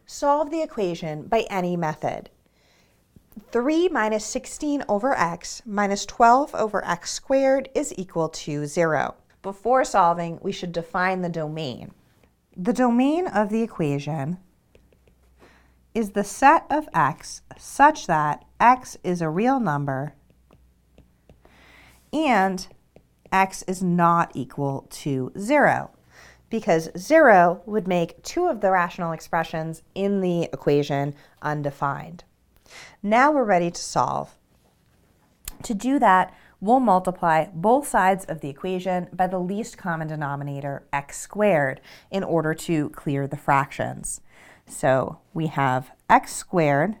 Solve the equation by any method. 3 minus 16 over x minus 12 over x squared is equal to 0. Before solving, we should define the domain. The domain of the equation is the set of x such that x is a real number and x is not equal to 0, because 0 would make two of the rational expressions in the equation undefined. Now we're ready to solve. To do that, we'll multiply both sides of the equation by the least common denominator, x squared, in order to clear the fractions. So we have x squared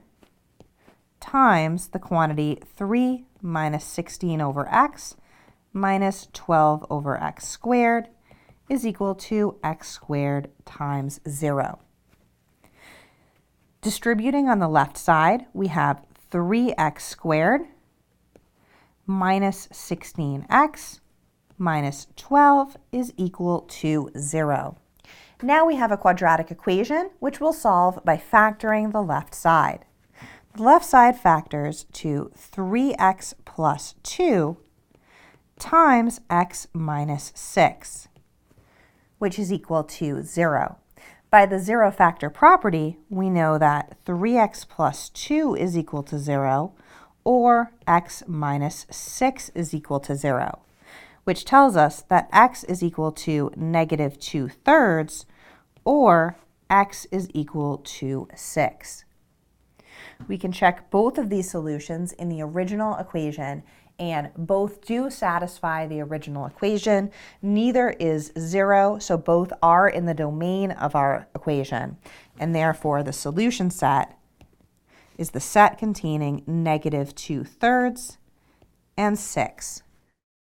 times the quantity 3 minus 16 over x minus 12 over x squared is equal to x squared times 0. Distributing on the left side, we have 3x squared minus 16x minus 12 is equal to 0. Now we have a quadratic equation, which we'll solve by factoring the left side. The left side factors to 3x plus 2 times x minus 6, which is equal to 0. By the zero factor property, we know that 3x plus 2 is equal to 0, or x minus 6 is equal to 0, which tells us that x is equal to negative 2/3, or x is equal to 6. We can check both of these solutions in the original equation, and both do satisfy the original equation. Neither is 0, so both are in the domain of our equation, and therefore the solution set is the set containing negative 2/3 and 6.